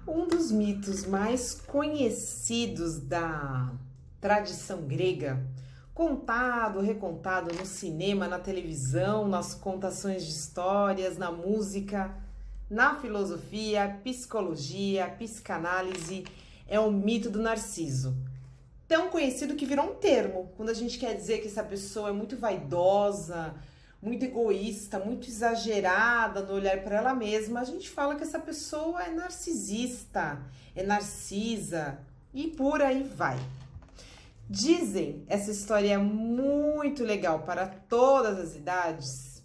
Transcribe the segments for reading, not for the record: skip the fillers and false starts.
Um dos mitos mais conhecidos da tradição grega, contado, recontado no cinema, na televisão, nas contações de histórias, na música, na filosofia, psicologia, psicanálise, é o mito do Narciso. Tão conhecido que virou um termo, quando a gente quer dizer que essa pessoa é muito vaidosa, muito egoísta, muito exagerada no olhar para ela mesma, a gente fala que essa pessoa é narcisista, é narcisa e por aí vai. Dizem, essa história é muito legal para todas as idades,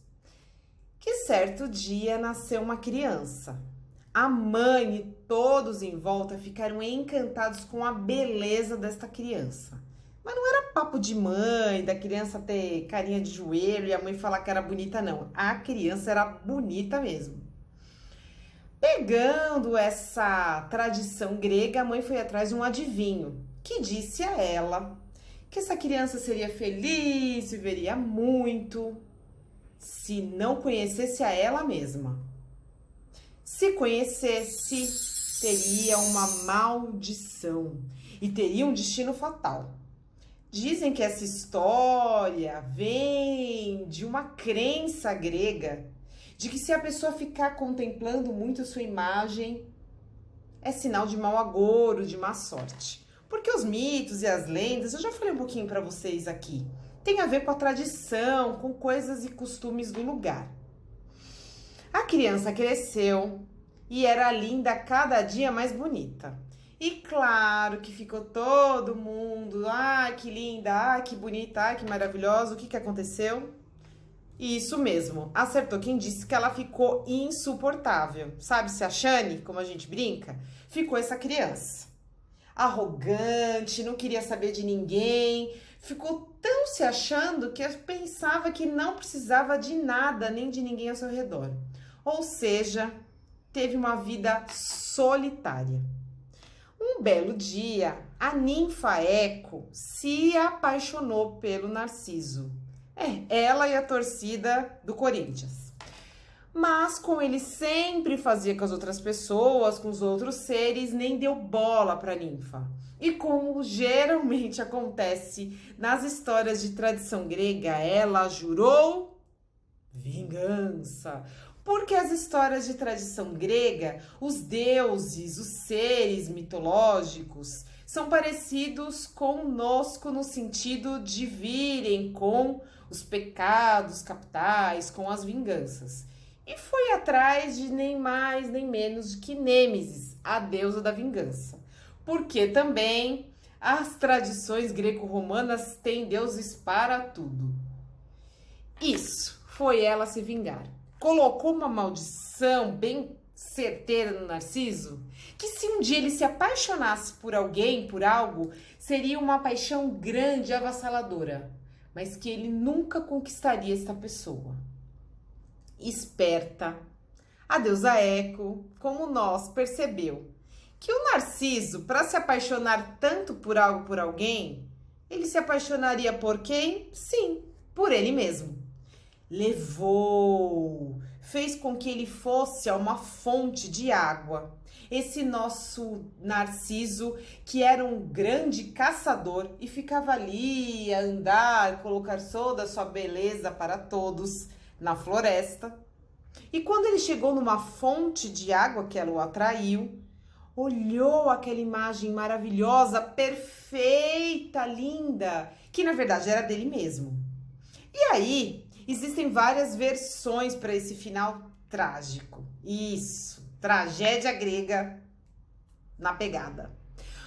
que certo dia nasceu uma criança. A mãe e todos em volta ficaram encantados com a beleza desta criança. Mas não era papo de mãe, da criança ter carinha de joelho e a mãe falar que era bonita, não. A criança era bonita mesmo. Pegando essa tradição grega, a mãe foi atrás de um adivinho, que disse a ela que essa criança seria feliz, viveria muito, se não conhecesse a ela mesma. Se conhecesse, teria uma maldição e teria um destino fatal. Dizem que essa história vem de uma crença grega de que se a pessoa ficar contemplando muito a sua imagem, é sinal de mau agouro, de má sorte. Porque os mitos e as lendas, eu já falei um pouquinho para vocês aqui, tem a ver com a tradição, com coisas e costumes do lugar. A criança cresceu e era linda cada dia mais bonita. E claro que ficou todo mundo, ai que linda, ai que bonita, ai que maravilhosa. O que aconteceu? Isso mesmo, acertou quem disse que ela ficou insuportável. Sabe se a Shane, como a gente brinca, ficou essa criança. Arrogante, não queria saber de ninguém, ficou tão se achando que pensava que não precisava de nada nem de ninguém ao seu redor. Ou seja, teve uma vida solitária. Um belo dia, a ninfa Eco se apaixonou pelo Narciso. Ela e a torcida do Corinthians. Mas como ele sempre fazia com as outras pessoas, com os outros seres, nem deu bola para a ninfa. E como geralmente acontece nas histórias de tradição grega, ela jurou vingança. Porque as histórias de tradição grega, os deuses, os seres mitológicos, são parecidos conosco no sentido de virem com os pecados capitais, com as vinganças. E foi atrás de nem mais nem menos que Nêmesis, a deusa da vingança. Porque também as tradições greco-romanas têm deuses para tudo. Isso foi ela se vingar. Colocou uma maldição bem certeira no Narciso, que se um dia ele se apaixonasse por alguém, por algo, seria uma paixão grande e avassaladora, mas que ele nunca conquistaria esta pessoa. Esperta, a deusa Eco, como nós, percebeu que o Narciso, para se apaixonar tanto por algo, por alguém, ele se apaixonaria por quem? Sim, por ele mesmo. Fez com que ele fosse a uma fonte de água. Esse nosso Narciso, que era um grande caçador e ficava ali a andar, colocar toda a sua beleza para todos na floresta. E quando ele chegou numa fonte de água que ela o atraiu, olhou aquela imagem maravilhosa, perfeita, linda, que na verdade era dele mesmo. E aí, existem várias versões para esse final trágico. Isso, tragédia grega na pegada.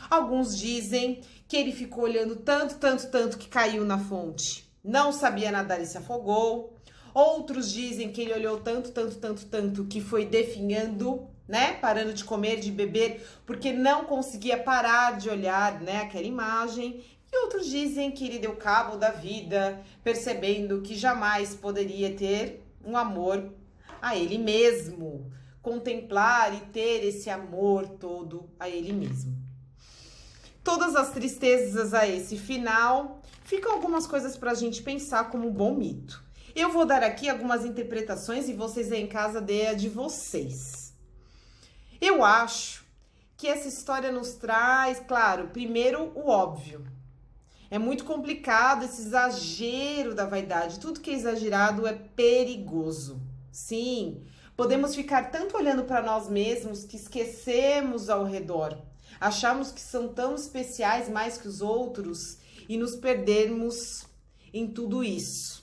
Alguns dizem que ele ficou olhando tanto que caiu na fonte. Não sabia nadar e se afogou. Outros dizem que ele olhou tanto que foi definhando, né? Parando de comer, de beber, porque não conseguia parar de olhar, né? Aquela imagem. E outros dizem que ele deu cabo da vida, percebendo que jamais poderia ter um amor a ele mesmo, contemplar e ter esse amor todo a ele mesmo. Todas as tristezas a esse final, ficam algumas coisas para a gente pensar como um bom mito. Eu vou dar aqui algumas interpretações e vocês aí em casa dêem a de vocês. Eu acho que essa história nos traz, claro, primeiro o óbvio. É muito complicado esse exagero da vaidade. Tudo que é exagerado é perigoso. Sim, podemos ficar tanto olhando para nós mesmos que esquecemos ao redor. Achamos que são tão especiais mais que os outros e nos perdermos em tudo isso.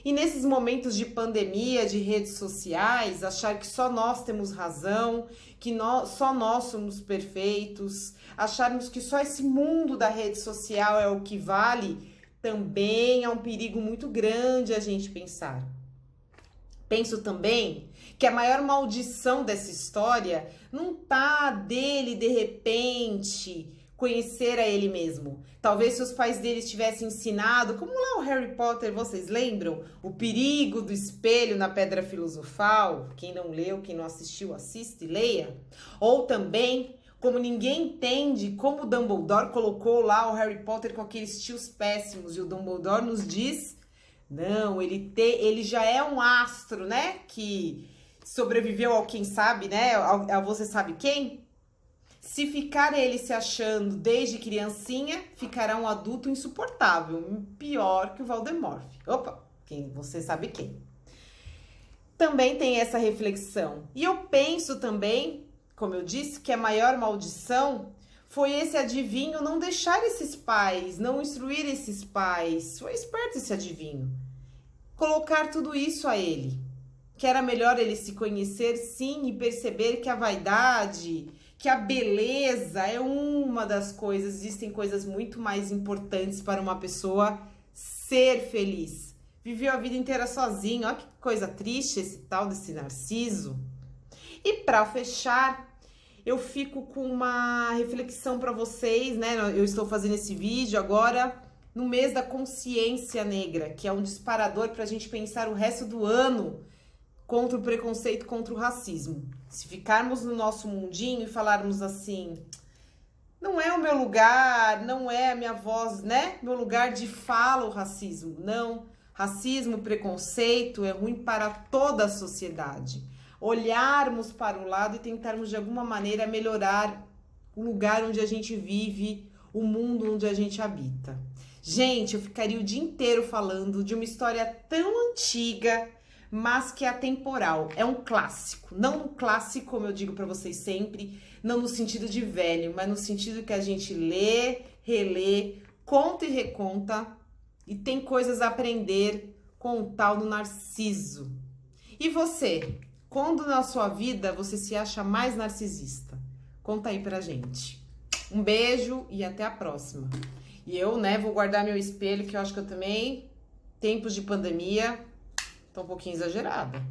E nesses momentos de pandemia, de redes sociais, achar que só nós temos razão, que só nós somos perfeitos, acharmos que só esse mundo da rede social é o que vale, também é um perigo muito grande a gente pensar. Penso também que a maior maldição dessa história não tá dele, de repente, conhecer a ele mesmo. Talvez se os pais dele tivessem ensinado, como lá o Harry Potter, vocês lembram? O perigo do espelho na Pedra Filosofal. Quem não leu, quem não assistiu, assista e leia. Ou também, como ninguém entende como o Dumbledore colocou lá o Harry Potter com aqueles tios péssimos. E o Dumbledore nos diz, não, ele já é um astro, né? Que sobreviveu ao quem sabe, né? Ao você sabe quem? Se ficar ele se achando desde criancinha, ficará um adulto insuportável, pior que o Voldemort. Opa, você sabe quem. Também tem essa reflexão. E eu penso também, como eu disse, que a maior maldição foi esse adivinho não deixar esses pais, não instruir esses pais. Foi esperto esse adivinho. Colocar tudo isso a ele. Que era melhor ele se conhecer, sim, e perceber que a vaidade, que a beleza é uma das coisas. Existem coisas muito mais importantes para uma pessoa ser feliz. Viveu a vida inteira sozinho. Olha que coisa triste esse tal desse Narciso. E para fechar, eu fico com uma reflexão para vocês, né? Eu estou fazendo esse vídeo agora no mês da consciência negra, que é um disparador para a gente pensar o resto do ano contra o preconceito, contra o racismo. Se ficarmos no nosso mundinho e falarmos assim, não é o meu lugar, não é a minha voz, né? Meu lugar de fala o racismo. Não, racismo, preconceito é ruim para toda a sociedade. Olharmos para o lado e tentarmos de alguma maneira melhorar o lugar onde a gente vive, o mundo onde a gente habita. Gente, eu ficaria o dia inteiro falando de uma história tão antiga, mas que é atemporal, é um clássico. Não um clássico, como eu digo para vocês sempre, não no sentido de velho, mas no sentido que a gente lê, relê, conta e reconta e tem coisas a aprender com o tal do Narciso. E você? Quando na sua vida você se acha mais narcisista? Conta aí pra gente. Um beijo e até a próxima. E eu, né, vou guardar meu espelho, que eu acho que eu também, tempos de pandemia, tô um pouquinho exagerada.